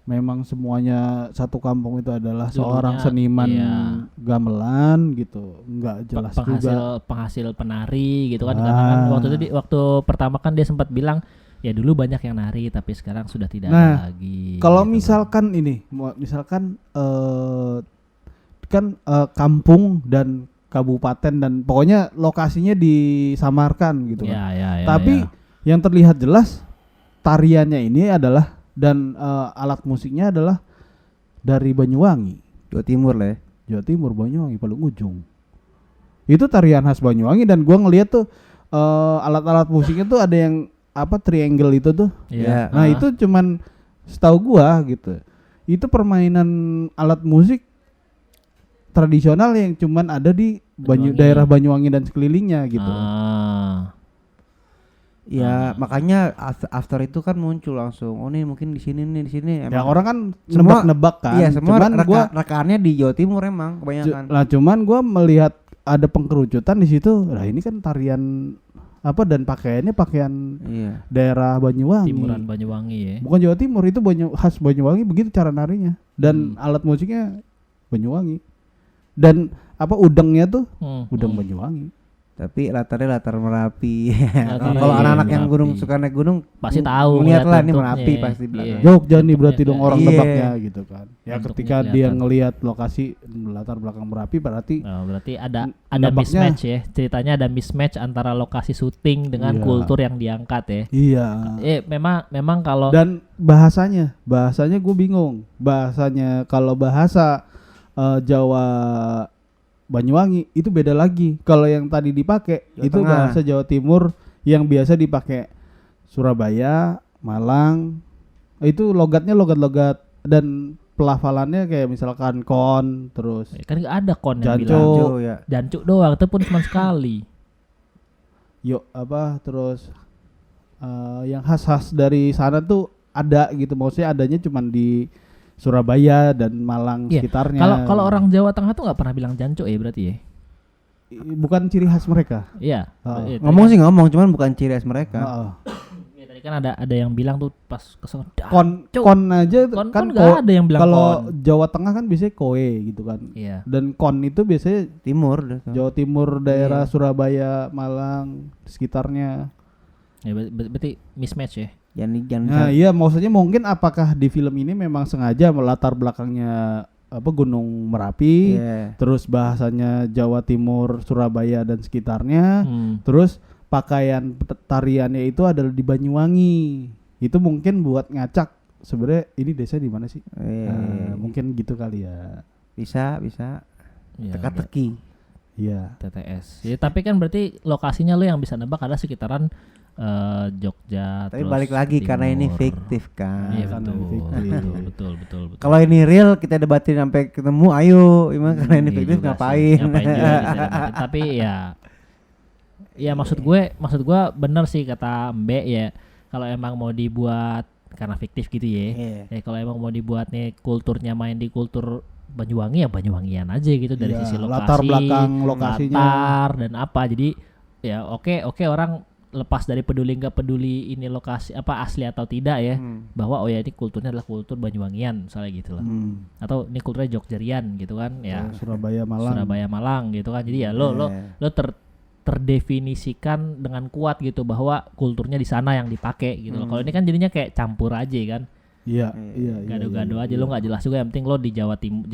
memang semuanya satu kampung itu adalah Dulunya, seorang seniman iya. gamelan gitu? Nggak jelas juga. Penghasil penari gitu kan. Karena kan waktu pertama kan dia sempat bilang ya dulu banyak yang nari tapi sekarang sudah tidak ada lagi. Kalau gitu. misalkan kampung dan kabupaten dan pokoknya lokasinya disamarkan gitu kan. Ya, Tapi yang terlihat jelas tariannya ini adalah dan alat musiknya adalah dari Banyuwangi, Jawa Timur lah ya. Jawa Timur, Banyuwangi paling ujung. Itu tarian khas Banyuwangi dan gua ngeliat tuh alat-alat musiknya tuh ada yang apa triangle itu tuh. Iya. Nah, itu cuman setahu gua gitu. Itu permainan alat musik tradisional yang cuman ada di Banyuwangi. daerah Banyuwangi dan sekelilingnya gitu. Ya makanya after itu kan muncul langsung. Oh nih mungkin di sini nih di sini. Ya orang kan semua- nebak-nebak kan. Iya semua cuman gua rekaannya di Jawa Timur emang kebanyakan. cuman gua melihat ada pengkerucutan di situ. Nah, ini kan tarian apa dan pakaiannya pakaian Iya. daerah Banyuwangi. Timuran Banyuwangi ya. Bukan Jawa Timur, itu khas Banyuwangi begitu cara narinya. Dan alat musiknya Banyuwangi. Dan apa udangnya tuh udang Banyuwangi. Tapi latarnya latar Merapi. Latar Kalau iya, anak-anak yang Merapi. gunung suka naik gunung Pasti tahu Lihat lah ngeliat ini bentuknya. Merapi pasti Iya. belakang. Jogja nih berarti dong orang Iya. nebaknya gitu kan. Ya Bentuknya ketika dia kelihatan. ngelihat lokasi latar belakang Merapi berarti Oh, berarti ada nebaknya- mismatch ya. Ceritanya ada mismatch antara lokasi syuting dengan Iya. kultur yang diangkat ya. iya. Memang kalau Dan bahasanya gue bingung. Bahasanya kalau bahasa Jawa Banyuwangi itu beda lagi. Kalau yang tadi dipakai Jawa itu Tengah. bahasa Jawa Timur yang biasa dipakai Surabaya, Malang. Itu logatnya logat-logat dan pelafalannya kayak misalkan kon terus kan nggak ada kon yang Jancu. bilang Jo ya. jancuk doang, itu pun cuma sekali. yuk apa terus yang khas-khas dari sana tuh ada gitu. Maksudnya adanya cuman di Surabaya dan Malang Iya, sekitarnya. Kalau orang Jawa Tengah tuh nggak pernah bilang jancuk ya berarti ya. bukan ciri khas mereka. Iya. Oh. Iya, tadi Ngomong kan- sih ngomong cuman bukan ciri khas mereka. Heeh. iya, tadi kan ada yang bilang tuh pas kesana. Kon aja Kon nggak ada yang bilang kalau kon. Jawa Tengah kan biasanya koe gitu kan. Iya. Dan kon itu biasanya Timur dah. Jawa Timur daerah Iya. Surabaya, Malang sekitarnya. Ya, berarti mismatch ya. Jangan Nah, iya maksudnya mungkin apakah di film ini memang sengaja latar belakangnya apa Gunung Merapi, Iya. terus bahasanya Jawa Timur, Surabaya dan sekitarnya, terus pakaian tariannya itu adalah di Banyuwangi. Itu mungkin buat ngacak sebenarnya ini desa di mana sih? Iya. Mungkin gitu kali ya. Bisa Iya, teka-teki. Iya. TTS. Ya, tapi kan berarti lokasinya lu yang bisa nebak ada sekitaran Jogja. Tapi terus balik lagi karena ini timur. fiktif kan. Iya Karena betul, ini fiktif. betul. Kalau ini real kita debatin sampai ketemu, ayo. Gimana karena ini Iya fiktif juga ngapain? sih, ngapain juga bisa debatin. Tapi ya maksud gue bener sih kata Mbak ya. Kalau emang mau dibuat karena fiktif gitu ya. Iya. Ya kalau emang mau dibuat nih kulturnya main di kultur Banyuwangi ya Banyuwangian aja gitu dari Iya, sisi lokasi, latar belakang lokasinya. latar dan apa. Jadi ya oke orang lepas dari peduli nggak peduli ini lokasi apa asli atau tidak ya, bahwa oh ya ini kulturnya adalah kultur Banyuwangian misalnya gitu lah. Atau ini kulturnya Jogjerian gitu kan ya. Surabaya, Malang. Surabaya Malang gitu kan. Jadi ya lo terdefinisikan dengan kuat gitu bahwa kulturnya di sana yang dipakai gitu loh. Kalau ini kan jadinya kayak campur aja kan. Iya. Gado-gado aja lo nggak jelas juga, yang penting lo di Jawa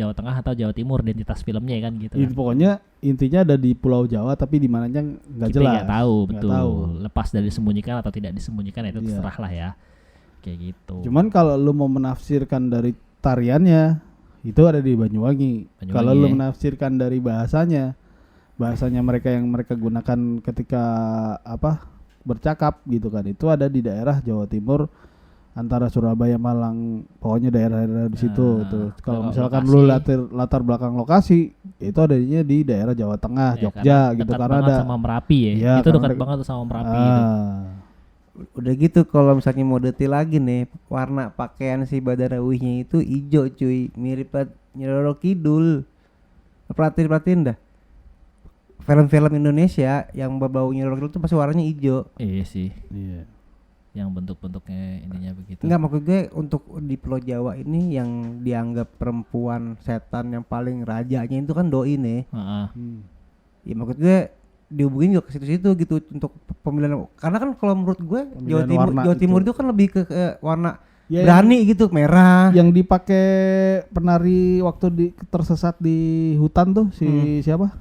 Tengah atau Jawa Timur identitas filmnya kan gitu Ini kan. pokoknya intinya ada di Pulau Jawa tapi di mananya nggak Kita jelas. nggak tahu Nggak betul. tahu. Lepas dari disembunyikan atau tidak disembunyikan itu Iya. terserah lah ya. Kayak gitu. Cuman kalau lu mau menafsirkan dari tariannya itu ada di Banyuwangi. Kalau lu ya. menafsirkan dari bahasanya mereka yang mereka gunakan ketika apa bercakap gitu kan, itu ada di daerah Jawa Timur antara Surabaya, Malang, pokoknya daerah-daerah di situ. Nah, Tuh kalau kalau misalkan lokasi- lu latar belakang lokasi itu adanya di daerah Jawa Tengah, Ya, Jogja gitu dekat karena banget ada sama Merapi ya. Iya, Itu karena dekat dekat- banget tuh sama Merapi itu. Udah gitu kalau misalnya mau detail lagi nih, warna pakaian si Badarawihnya itu hijau cuy, mirip banget Nyi Roro Kidul. Perhatiin dah. Film-film Indonesia yang berbau Nyi Roro Kidul tuh pasti warnanya hijau. Iya sih. Iya. Yang bentuk-bentuknya ininya begitu. Enggak, maksud gue untuk di Pulau Jawa ini yang dianggap perempuan setan yang paling rajanya itu kan doi nih. Heeh. Ya maksud gue dihubungin juga ke situ-situ gitu untuk pemilihan, karena kan kalau menurut gue Pemilihan warna Jawa Timur itu. itu kan lebih ke warna Ya, berani gitu, merah. yang dipakai penari waktu tersesat di hutan tuh si siapa?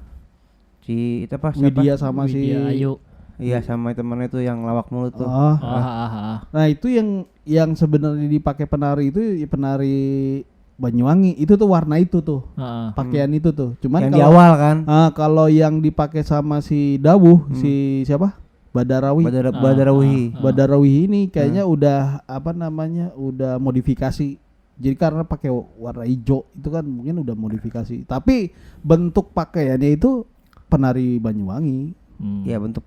Si itu apa siapa? Widya sama si Widya Ayu. Iya sama temennya tuh yang lawak mulut tuh. Oh. Ah. Nah itu yang sebenarnya dipakai penari itu ya penari Banyuwangi itu tuh warna itu tuh pakaian itu tuh. Cuman Yang di awal kan. Kalau yang dipakai sama si Dawuh si siapa Badarawi Badarawi ini kayaknya udah apa namanya udah modifikasi. Jadi karena pakai warna hijau itu kan mungkin udah modifikasi. Tapi bentuk pakaiannya itu penari Banyuwangi. Iya bentuk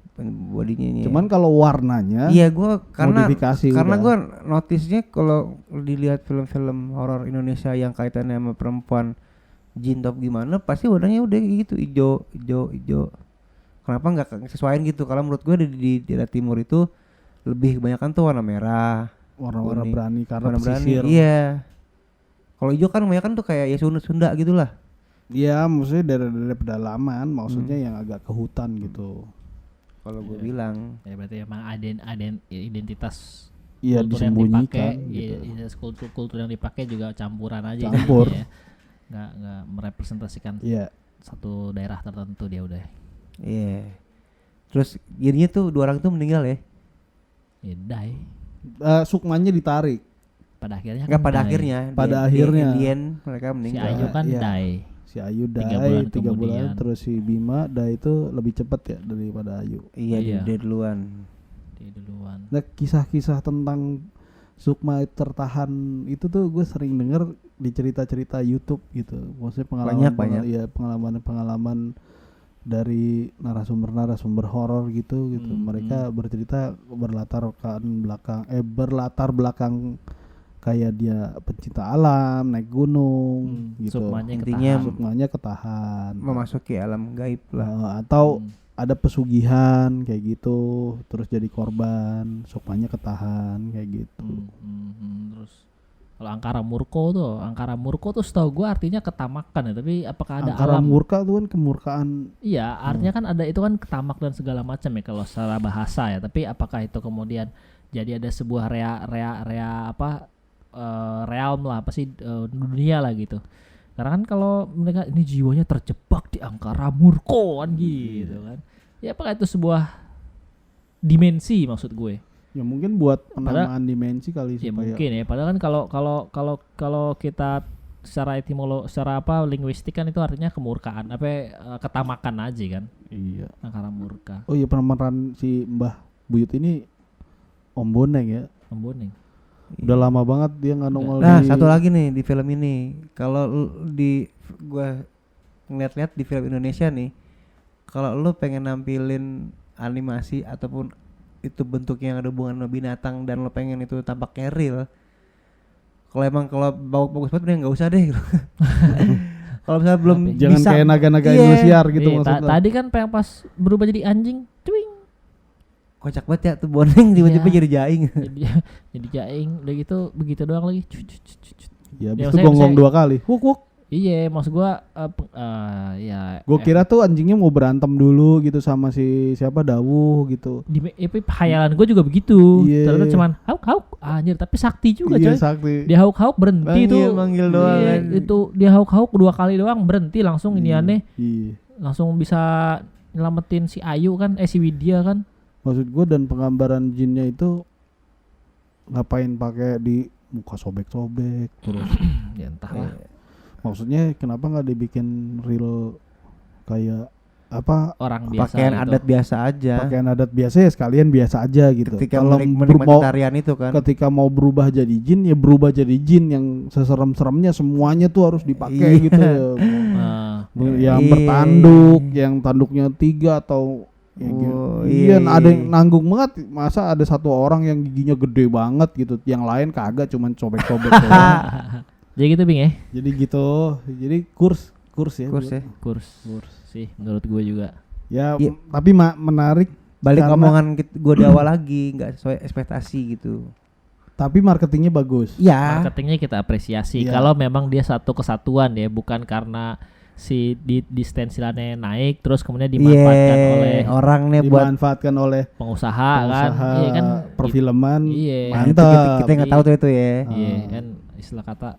bodinya. Cuman kalau warnanya iya gua karena modifikasi gua notisnya kalau dilihat film-film horor Indonesia yang kaitannya sama perempuan jin top gimana pasti warnanya udah gitu hijau. Kenapa nggak sesuaiin gitu? Kalau menurut gua di daerah timur itu lebih kebanyakan tuh warna merah, warna-warna berani karena warna pesisir. berani. Iya. Kalau hijau kan kebanyakan tuh kayak ya Sunda gitulah. Iya, maksudnya daerah-daerah pedalaman, maksudnya yang agak ke hutan gitu. Kalau gue bilang, ya berarti emang identitas iya kultur yang dipakai, disembunyikan gitu. identitas kultur yang dipakai juga campuran aja. Campur. Ya. Nggak merepresentasikan satu daerah tertentu dia udah. Iya. Terus jadinya tuh 2 orang tuh meninggal ya? Ya die. Sukmanya ditarik. Pada akhirnya Enggak kan pada die. akhirnya. Pada akhirnya. Indian mereka Si meninggal. Ayu kan Iya. die. Si Ayu 3 die bulan 3 bulan, kemudian. terus si Bima die itu lebih cepat ya daripada Ayu. Iya, Iya. dia duluan. Dia duluan. Nah, kisah-kisah tentang Sukma tertahan itu tuh gue sering denger di cerita-cerita YouTube gitu. Maksudnya Banyak. Ya pengalaman dari narasumber horor gitu. Mereka bercerita berlatar belakang kayak dia pencinta alam, naik gunung gitu. Sukmanya ketahan. Memasuki alam gaib lah. Atau ada pesugihan kayak gitu, terus jadi korban, sukmanya ketahan kayak gitu. Terus kalau Angkara Murko tuh setahu gue artinya ketamakan ya, tapi apakah ada Angkara alam? murka tuh kan kemurkaan. Iya, artinya kan ada itu kan ketamak dan segala macam ya kalau secara bahasa ya. Tapi apakah itu kemudian jadi ada sebuah realm lah apa sih dunia lah gitu. Karena kan kalau mereka ini jiwanya terjebak di Angkara Murko kan gitu kan. Ya apakah itu sebuah dimensi maksud gue? Ya mungkin buat penamaan dimensi kali Ya supaya. mungkin ya. Padahal kan kalau kita secara linguistik kan itu artinya kemurkaan ketamakan aja kan. Iya. Angkara murka. Oh iya pemeran si Mbah Buyut ini Om Boneng ya. Om Boneng. Udah lama banget dia nggak nongol Nah, di. satu lagi nih di film ini. Kalau di gua ngeliat-liat di film Indonesia nih, kalau lu pengen nampilin animasi ataupun itu bentuknya yang ada hubungan sama binatang dan lu pengen itu tampaknya real, kalau bagus banget udah nggak usah deh. Kalau misalnya belum Jangan bisa, kayak naga-naga Indosiar gitu Iya, maksudnya. tadi kan yang pas berubah jadi anjing, cuing. kocak banget ya tuh Boneng tiba-tiba jadi jaing. jadi jaing, udah gitu begitu doang lagi. Ya, Ya, habis itu maksudnya- gonggong 2 kali. Wuk. Iya, maksud gua ya. Gue kira tuh anjingnya mau berantem dulu gitu sama si siapa Dawuh gitu. Di hayalan gue juga begitu. Iya. Ternyata cuman hauk anjir, tapi sakti juga Iya coy. sakti. Dia hauk berhenti tuh. Manggil doang. Iya, itu dia hauk 2 kali doang berhenti langsung ini aneh. Iya. Langsung bisa nyelamatin si Ayu kan, si Widya kan. Maksud gue dan penggambaran jinnya itu ngapain pakai di muka sobek-sobek terus. Ya entahlah. Maksudnya kenapa nggak dibikin real kayak apa Orang biasa Pakaian gitu. adat biasa aja. pakaian adat biasa ya sekalian biasa aja gitu. Ketika Kalau menikmati mau tarian itu kan. ketika mau berubah jadi jin ya berubah jadi jin yang seserem-seremnya semuanya tuh harus dipakai Iya. gitu ya. Nah, Yang Iya. bertanduk, yang tanduknya 3 atau ya gitu. Oh, Iya, iya, ada iya. yang nanggung banget. Masa ada satu orang yang giginya gede banget gitu, yang lain kagak cuman sobek-sobek doang. jadi gitu Bing ya. Jadi gitu. Jadi kurs ya. Kurs ya. Kurs sih menurut gue juga. Ya, Iya. tapi menarik. Balik Karena- omongan gue di awal lagi nggak sesuai ekspektasi gitu. Tapi marketingnya bagus. Ya. Marketingnya kita apresiasi. Iya. Kalau memang dia satu kesatuan ya, bukan karena si di stensilannya naik terus kemudian dimanfaatkan oleh orang nih buat Dimanfaatkan oleh pengusaha kan. pengusaha Iya kan. perfilman. Iya. Nah, itu Mantap. kita nggak tahu tuh itu ya. Iya kan istilah kata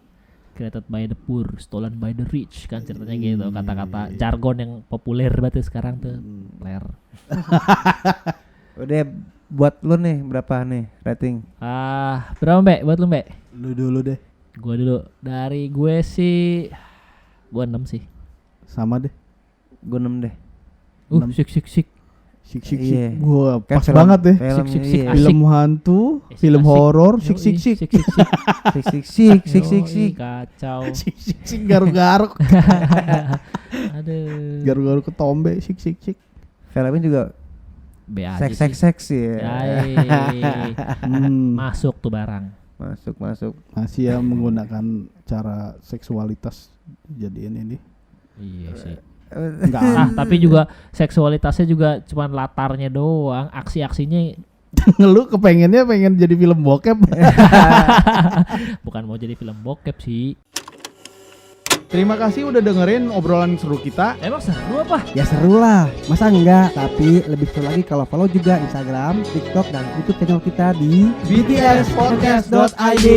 created by the poor, stolen by the rich kan ceritanya gitu. Kata-kata jargon yang populer banget sekarang tuh. Player. Udah buat lu nih berapa nih rating? Berapa Mbak? Buat lu Mbak? Lu dulu deh. Gua dulu. Dari gue sih gua 6 sih. Sama deh. Gue 6 deh. Sik. Sik. Iya. Wah, Kan pas banget deh. Film, Sik. iya. Asik. Film hantu, film Asik. horor, Yoi, sik. Sik. Kacau. Sik garuk-garuk. Aduh. Garuk-garuk ketombe, sik. Filmnya juga B aja sih. seks ya. Yai. Hmm, Masuk tuh barang. Masuk. masih ya menggunakan cara seksualitas jadiin ini. Iya sih. Enggak. Tapi juga seksualitasnya juga cuman latarnya doang, aksi-aksinya Lu pengen jadi film bokep. bukan mau jadi film bokep sih. Terima kasih udah dengerin obrolan seru kita. Emang seru apa? Ya seru lah, masa enggak? Tapi lebih seru lagi kalau follow juga Instagram, TikTok, dan YouTube channel kita di btspodcast.id.